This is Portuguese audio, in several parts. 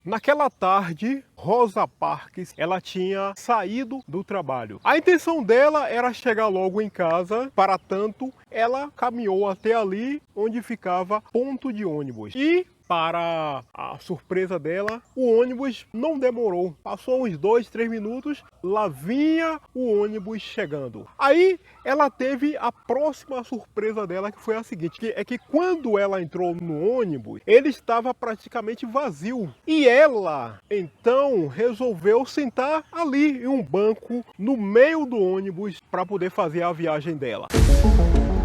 Naquela tarde, Rosa Parks, ela tinha saído do trabalho. A intenção dela era chegar logo em casa, para tanto, ela caminhou até ali onde ficava ponto de ônibus. E, para a surpresa dela, o ônibus não demorou. Passou uns 2, 3 minutos, lá vinha o ônibus chegando. Aí ela teve a próxima surpresa dela, que foi a seguinte, que quando ela entrou no ônibus, ele estava praticamente vazio. E ela, então, resolveu sentar ali em um banco, no meio do ônibus, para poder fazer a viagem dela.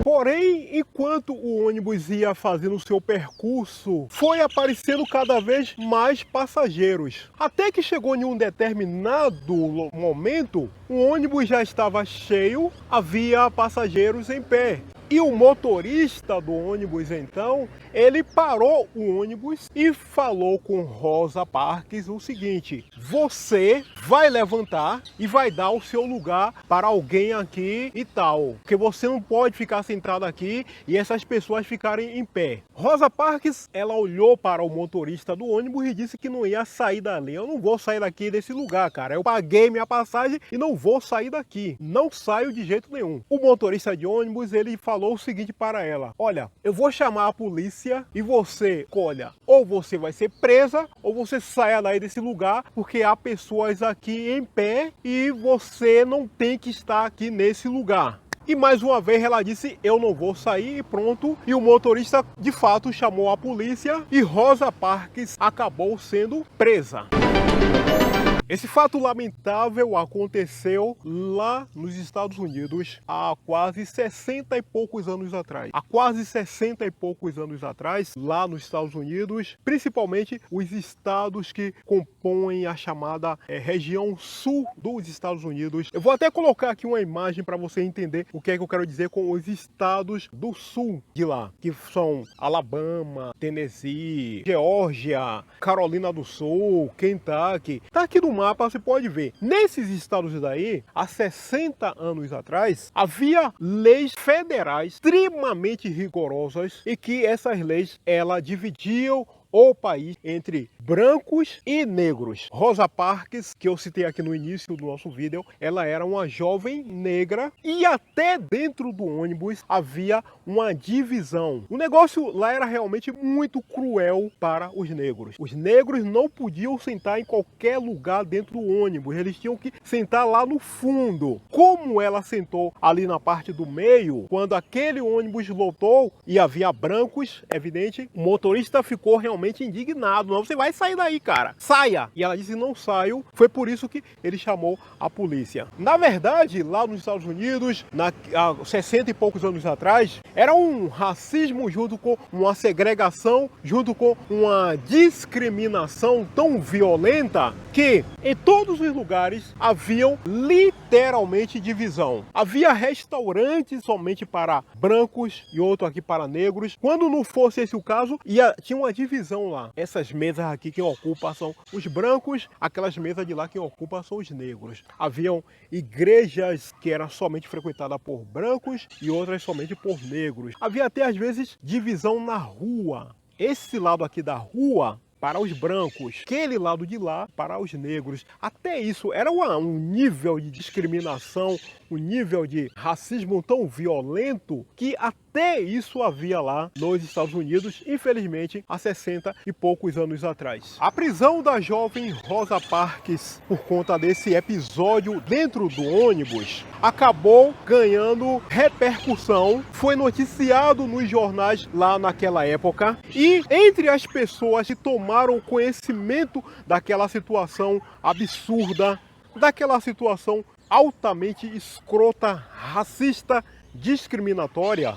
Porém, enquanto o ônibus ia fazendo seu percurso, foi aparecendo cada vez mais passageiros. Até que chegou em um determinado momento, o ônibus já estava cheio, havia passageiros em pé. E o motorista do ônibus, então, ele parou o ônibus e falou com Rosa Parks o seguinte: você vai levantar e vai dar o seu lugar para alguém aqui e tal, porque você não pode ficar sentado aqui e essas pessoas ficarem em pé. Rosa Parks, ela olhou para o motorista do ônibus e disse que não ia sair dali. Eu não vou sair daqui desse lugar, cara. Eu paguei minha passagem e não vou sair daqui. Não saio de jeito nenhum. O motorista de ônibus, ele falou o seguinte para ela: olha, eu vou chamar a polícia e você escolha, ou você vai ser presa ou você saia daí desse lugar, porque há pessoas aqui em pé e você não tem que estar aqui nesse lugar. E mais uma vez ela disse: eu não vou sair, e pronto. E o motorista de fato chamou a polícia e Rosa Parks acabou sendo presa. Esse fato lamentável aconteceu lá nos Estados Unidos há quase 60 e poucos anos atrás. Há quase 60 e poucos anos atrás, lá nos Estados Unidos, principalmente os estados que compõem a chamada região sul dos Estados Unidos. Eu vou até colocar aqui uma imagem para você entender o que é que eu quero dizer com os estados do sul de lá, que são Alabama, Tennessee, Geórgia, Carolina do Sul, Kentucky. Tá aqui no mapa, você pode ver. Nesses estados daí, há 60 anos atrás, havia leis federais extremamente rigorosas e que essas leis, elas dividiam o país entre brancos e negros. Rosa Parks, que eu citei aqui no início do nosso vídeo, ela era uma jovem negra e até dentro do ônibus havia uma divisão. O negócio lá era realmente muito cruel para os negros. Os negros não podiam sentar em qualquer lugar dentro do ônibus, eles tinham que sentar lá no fundo. Como ela sentou ali na parte do meio, quando aquele ônibus lotou e havia brancos, evidente, o motorista ficou realmente indignado. Não, você vai sair daí, cara, saia! E ela disse: não saio. Foi por isso que ele chamou a polícia. Na verdade, lá nos Estados Unidos, há 60 e poucos anos atrás, era um racismo junto com uma segregação, junto com uma discriminação tão violenta que em todos os lugares haviam literalmente divisão. Havia restaurantes somente para brancos e outro aqui para negros. Quando não fosse esse o caso, tinha uma divisão lá. Essas mesas aqui quem ocupa são os brancos, aquelas mesas de lá quem ocupa são os negros. Haviam igrejas que eram somente frequentadas por brancos e outras somente por negros. Havia até às vezes divisão na rua. Esse lado aqui da rua para os brancos, aquele lado de lá para os negros. Até isso era um nível de discriminação, um nível de racismo tão violento que até isso havia lá nos Estados Unidos, infelizmente, há 60 e poucos anos atrás. A prisão da jovem Rosa Parks, por conta desse episódio dentro do ônibus, acabou ganhando repercussão, foi noticiado nos jornais lá naquela época, e entre as pessoas que tomaram conhecimento daquela situação absurda, daquela situação altamente escrota, racista, discriminatória,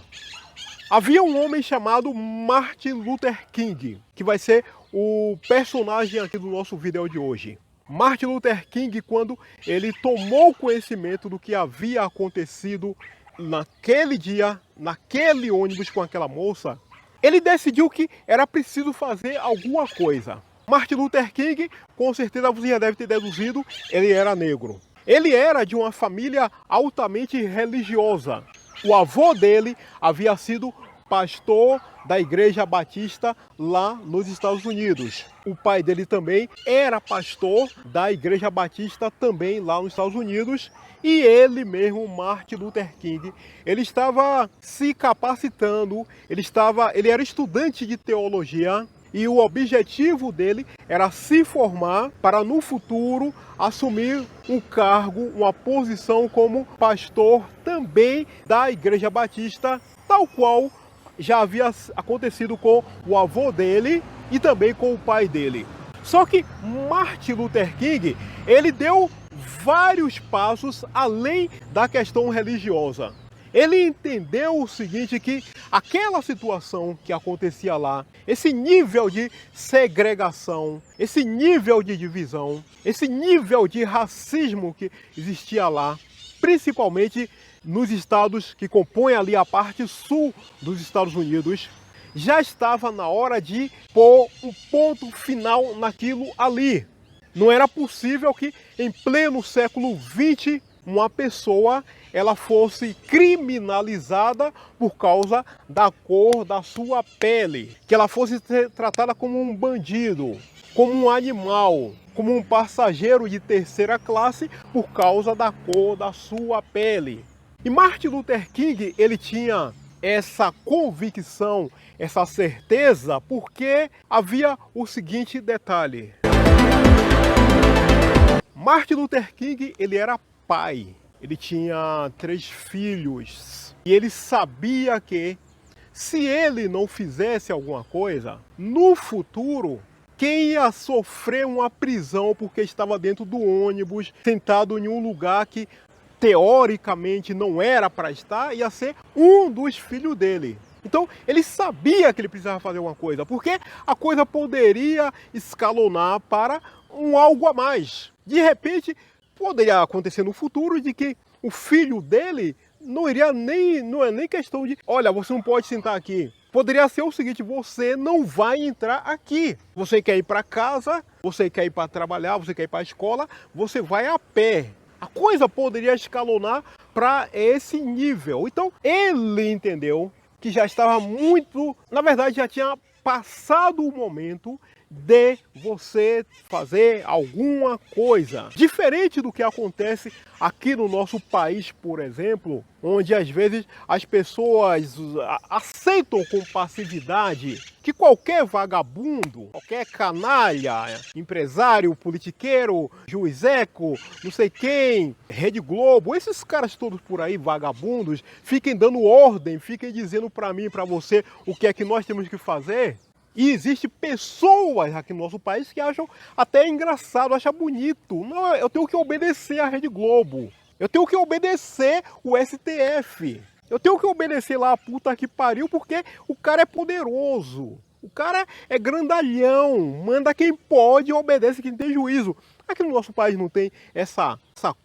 havia um homem chamado Martin Luther King, que vai ser o personagem aqui do nosso vídeo de hoje. Martin Luther King, quando ele tomou conhecimento do que havia acontecido naquele dia, naquele ônibus com aquela moça, ele decidiu que era preciso fazer alguma coisa. Martin Luther King, com certeza você já deve ter deduzido, ele era negro. Ele era de uma família altamente religiosa. O avô dele havia sido pastor da Igreja Batista lá nos Estados Unidos. O pai dele também era pastor da Igreja Batista também lá nos Estados Unidos. E ele mesmo, Martin Luther King, ele estava se capacitando, ele era estudante de teologia e o objetivo dele era se formar para no futuro assumir um cargo, uma posição como pastor também da Igreja Batista, tal qual já havia acontecido com o avô dele e também com o pai dele. Só que Martin Luther King, ele deu vários passos além da questão religiosa. Ele entendeu o seguinte, que aquela situação que acontecia lá, esse nível de segregação, esse nível de divisão, esse nível de racismo que existia lá, principalmente nos estados que compõem ali a parte sul dos Estados Unidos, já estava na hora de pôr um ponto final naquilo ali. Não era possível que em pleno século XX uma pessoa ela fosse criminalizada por causa da cor da sua pele, que ela fosse tratada como um bandido, como um animal, como um passageiro de terceira classe por causa da cor da sua pele. E Martin Luther King, ele tinha essa convicção, essa certeza, porque havia o seguinte detalhe. Martin Luther King, ele era pai, ele tinha 3 filhos e ele sabia que se ele não fizesse alguma coisa, no futuro, quem ia sofrer uma prisão porque estava dentro do ônibus, sentado em um lugar que teoricamente não era para estar, ia ser um dos filhos dele. Então ele sabia que ele precisava fazer alguma coisa, porque a coisa poderia escalonar para um algo a mais. De repente, poderia acontecer no futuro de que o filho dele não é nem questão de, olha, você não pode sentar aqui. Poderia ser o seguinte, você não vai entrar aqui. Você quer ir para casa, você quer ir para trabalhar, você quer ir para a escola, você vai a pé. A coisa poderia escalonar para esse nível. Então ele entendeu que já estava muito, na verdade já tinha passado o momento de você fazer alguma coisa. Diferente do que acontece aqui no nosso país, por exemplo, onde às vezes as pessoas aceitam com passividade que qualquer vagabundo, qualquer canalha, empresário, politiqueiro, juizeco, não sei quem, Rede Globo, esses caras todos por aí, vagabundos, fiquem dando ordem, fiquem dizendo para mim e para você o que é que nós temos que fazer. E existem pessoas aqui no nosso país que acham até engraçado, acham bonito. Não, eu tenho que obedecer à Rede Globo. Eu tenho que obedecer o STF. Eu tenho que obedecer lá a puta que pariu porque o cara é poderoso. O cara é grandalhão, manda quem pode e obedece quem tem juízo. Aqui no nosso país não tem essa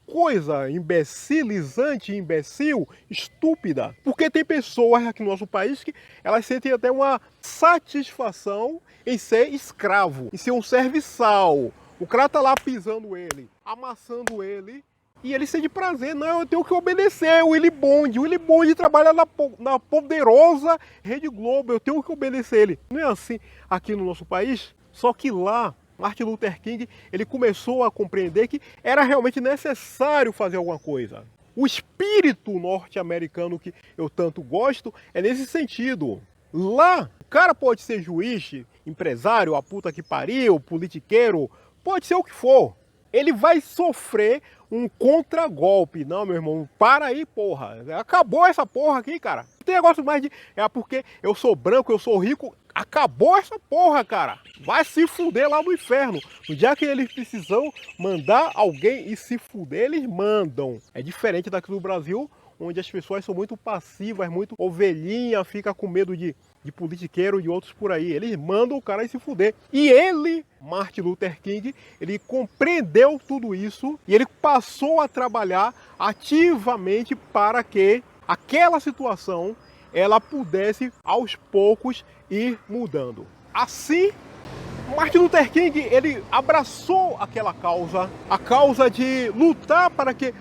coisa imbecilizante, imbecil, estúpida. Porque tem pessoas aqui no nosso país que elas sentem até uma satisfação em ser escravo, em ser um serviçal. O cara tá lá pisando ele, amassando ele, e ele sente prazer. Não, eu tenho que obedecer. O Willy Bond trabalha na poderosa Rede Globo. Eu tenho que obedecer ele. Não é assim aqui no nosso país? Só que lá, Martin Luther King, ele começou a compreender que era realmente necessário fazer alguma coisa. O espírito norte-americano que eu tanto gosto é nesse sentido. Lá, o cara pode ser juiz, empresário, a puta que pariu, politiqueiro, pode ser o que for. Ele vai sofrer um contragolpe. Não, meu irmão, para aí, porra. Acabou essa porra aqui, cara. Não tem negócio mais de... É porque eu sou branco, eu sou rico. Acabou essa porra, cara. Vai se fuder lá no inferno. No dia que eles precisam mandar alguém e se fuder, eles mandam. É diferente daqui do Brasil, onde as pessoas são muito passivas, muito ovelhinha, fica com medo de politiqueiro e outros por aí. Eles mandam o cara ir se fuder. E ele, Martin Luther King, ele compreendeu tudo isso e ele passou a trabalhar ativamente para que aquela situação ela pudesse aos poucos ir mudando. Assim, Martin Luther King, ele abraçou aquela causa, a causa de lutar para que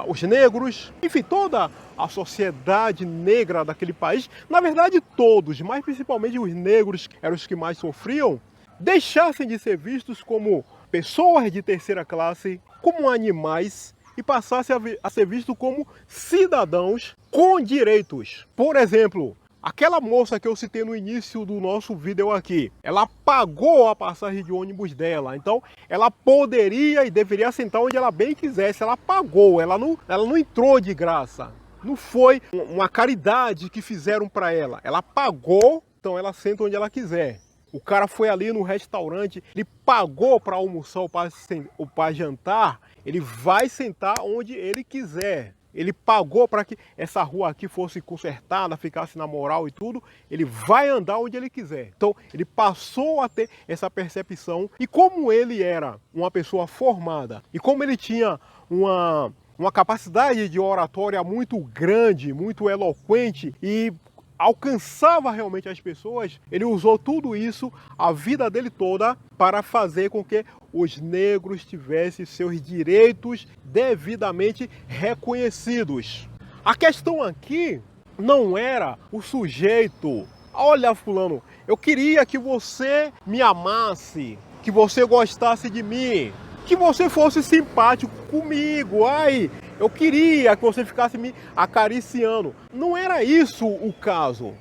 os negros, enfim, toda a sociedade negra daquele país, na verdade todos, mas principalmente os negros eram os que mais sofriam, deixassem de ser vistos como pessoas de terceira classe, como animais, e passassem a ser vistos como cidadãos com direitos. Por exemplo, aquela moça que eu citei no início do nosso vídeo aqui, ela pagou a passagem de ônibus dela, então ela poderia e deveria sentar onde ela bem quisesse, ela pagou, ela não entrou de graça, não foi uma caridade que fizeram para ela, ela pagou, então ela senta onde ela quiser. O cara foi ali no restaurante, ele pagou para almoçar ou para jantar, ele vai sentar onde ele quiser. Ele pagou para que essa rua aqui fosse consertada, ficasse na moral e tudo. Ele vai andar onde ele quiser. Então, ele passou a ter essa percepção. E como ele era uma pessoa formada, e como ele tinha uma capacidade de oratória muito grande, muito eloquente, e alcançava realmente as pessoas, ele usou tudo isso, a vida dele toda, para fazer com que os negros tivessem seus direitos devidamente reconhecidos. A questão aqui não era o sujeito, olha fulano, eu queria que você me amasse, que você gostasse de mim, que você fosse simpático comigo, ai, eu queria que você ficasse me acariciando. Não era isso o caso.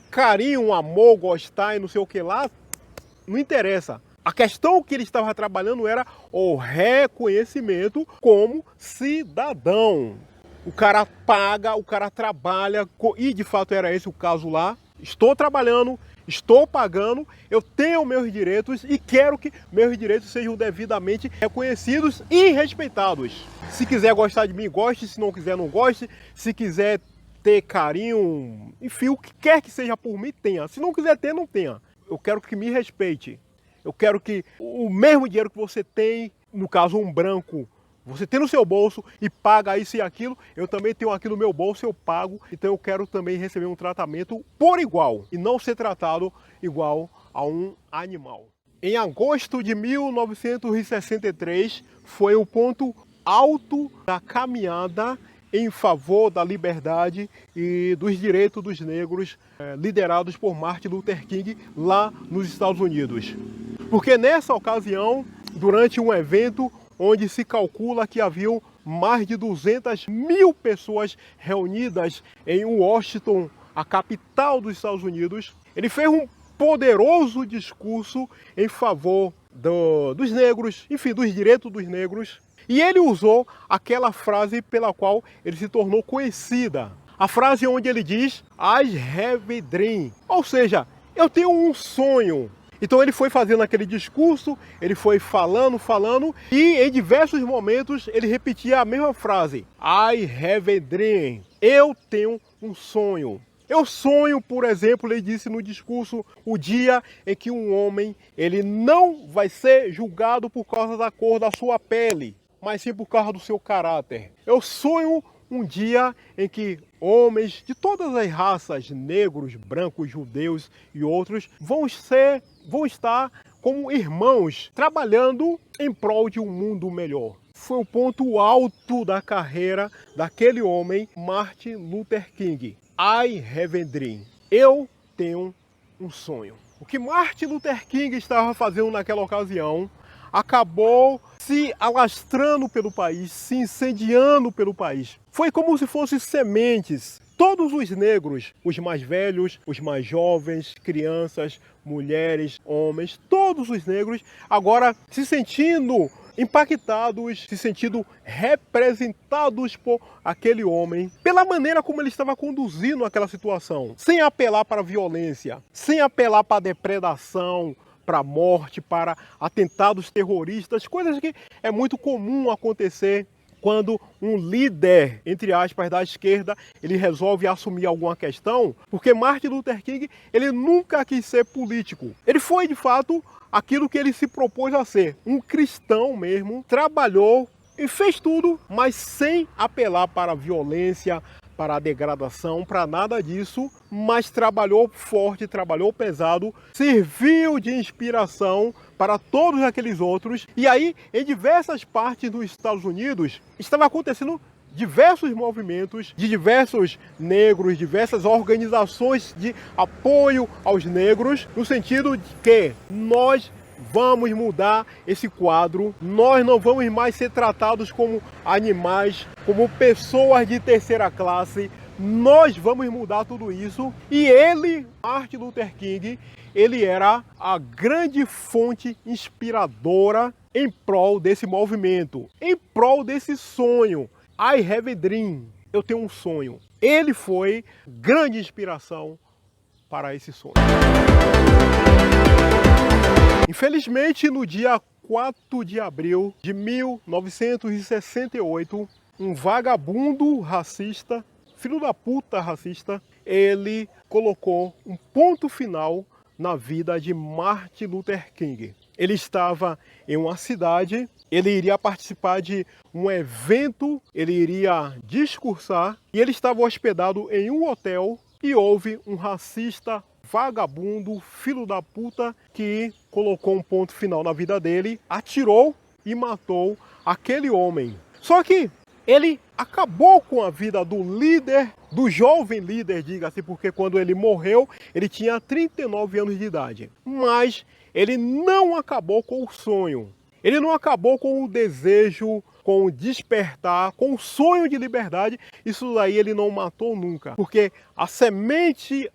Carinho, amor, gostar e não sei o que lá, não interessa. A questão que ele estava trabalhando era o reconhecimento como cidadão. O cara paga, o cara trabalha, e de fato era esse o caso lá. Estou trabalhando, estou pagando, eu tenho meus direitos e quero que meus direitos sejam devidamente reconhecidos e respeitados. Se quiser gostar de mim, goste, se não quiser, não goste. Se quiser ter carinho, enfim, o que quer que seja por mim, tenha. Se não quiser ter, não tenha. Eu quero que me respeite. Eu quero que o mesmo dinheiro que você tem, no caso um branco, você tem no seu bolso e paga isso e aquilo, eu também tenho aqui no meu bolso, eu pago, então eu quero também receber um tratamento por igual e não ser tratado igual a um animal. Em agosto de 1963 foi o ponto alto da caminhada em favor da liberdade e dos direitos dos negros, liderados por Martin Luther King lá nos Estados Unidos. Porque nessa ocasião, durante um evento onde se calcula que haviam mais de 200 mil pessoas reunidas em Washington, a capital dos Estados Unidos, ele fez um poderoso discurso em favor dos negros, enfim, dos direitos dos negros. E ele usou aquela frase pela qual ele se tornou conhecida. A frase onde ele diz, I have a dream. Ou seja, eu tenho um sonho. Então ele foi fazendo aquele discurso, ele foi falando, e em diversos momentos ele repetia a mesma frase. I have a dream. Eu tenho um sonho. Eu sonho, por exemplo, ele disse no discurso, o dia em que um homem, ele não vai ser julgado por causa da cor da sua pele, mas sim por causa do seu caráter. Eu sonho um dia em que homens de todas as raças, negros, brancos, judeus e outros, vão estar como irmãos, trabalhando em prol de um mundo melhor. Foi o ponto alto da carreira daquele homem, Martin Luther King. I have a dream. Eu tenho um sonho. O que Martin Luther King estava fazendo naquela ocasião acabou se alastrando pelo país, se incendiando pelo país. Foi como se fossem sementes. Todos os negros, os mais velhos, os mais jovens, crianças, mulheres, homens, todos os negros agora se sentindo impactados, se sentindo representados por aquele homem, pela maneira como ele estava conduzindo aquela situação, sem apelar para a violência, sem apelar para a depredação, para a morte, para atentados terroristas, coisas que é muito comum acontecer quando um líder, entre aspas, da esquerda, ele resolve assumir alguma questão, porque Martin Luther King, ele nunca quis ser político. Ele foi, de fato, aquilo que ele se propôs a ser, um cristão mesmo, trabalhou e fez tudo, mas sem apelar para a violência, para a degradação, para nada disso, mas trabalhou forte, trabalhou pesado, serviu de inspiração para todos aqueles outros. E aí, em diversas partes dos Estados Unidos, estava acontecendo diversos movimentos de diversos negros, diversas organizações de apoio aos negros, no sentido de que nós vamos mudar esse quadro, nós não vamos mais ser tratados como animais, como pessoas de terceira classe, nós vamos mudar tudo isso. E ele, Martin Luther King, ele era a grande fonte inspiradora em prol desse movimento, em prol desse sonho. I have a dream, eu tenho um sonho. Ele foi grande inspiração para esse sonho. Infelizmente, no dia 4 de abril de 1968, um vagabundo racista, filho da puta racista, ele colocou um ponto final na vida de Martin Luther King. Ele estava em uma cidade, ele iria participar de um evento, ele iria discursar, e ele estava hospedado em um hotel e houve um racista vagabundo, filho da puta, que colocou um ponto final na vida dele, atirou e matou aquele homem. Só que ele acabou com a vida do líder, do jovem líder, diga-se, porque quando ele morreu, ele tinha 39 anos de idade. Mas ele não acabou com o sonho. Ele não acabou com o desejo, com o despertar, com o sonho de liberdade. Isso daí ele não matou nunca. Porque as sementes,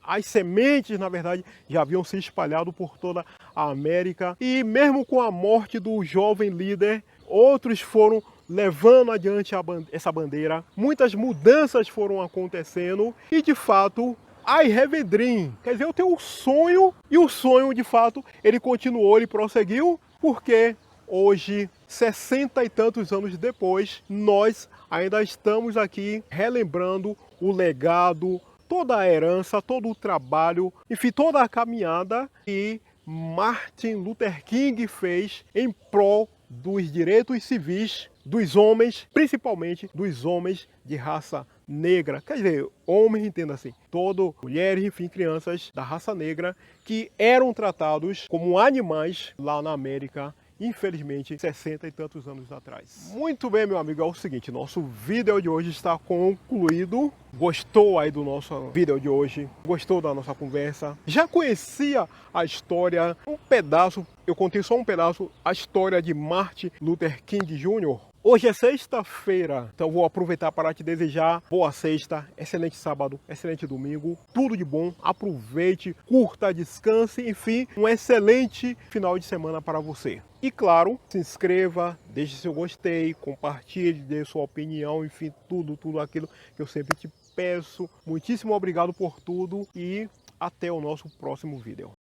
na verdade, já haviam se espalhado por toda a América. E mesmo com a morte do jovem líder, outros foram levando adiante essa bandeira. Muitas mudanças foram acontecendo. E de fato, I have a dream. Quer dizer, eu tenho um sonho. E o sonho, de fato, ele continuou, ele prosseguiu. Porque hoje, 60 e tantos anos depois, nós ainda estamos aqui relembrando o legado, toda a herança, todo o trabalho, enfim, toda a caminhada que Martin Luther King fez em prol dos direitos civis dos homens, principalmente dos homens de raça negra. Quer dizer, homens, entenda assim, todo, mulheres, enfim, crianças da raça negra que eram tratados como animais lá na América, infelizmente, 60 e tantos anos atrás. Muito bem, meu amigo, é o seguinte, nosso vídeo de hoje está concluído. Gostou aí do nosso vídeo de hoje? Gostou da nossa conversa? Já conhecia a história, um pedaço, eu contei só um pedaço, a história de Martin Luther King Jr.? Hoje é sexta-feira, então vou aproveitar para te desejar boa sexta, excelente sábado, excelente domingo, tudo de bom, aproveite, curta, descanse, enfim, um excelente final de semana para você. E claro, se inscreva, deixe seu gostei, compartilhe, dê sua opinião, enfim, tudo aquilo que eu sempre te peço. Muitíssimo obrigado por tudo e até o nosso próximo vídeo.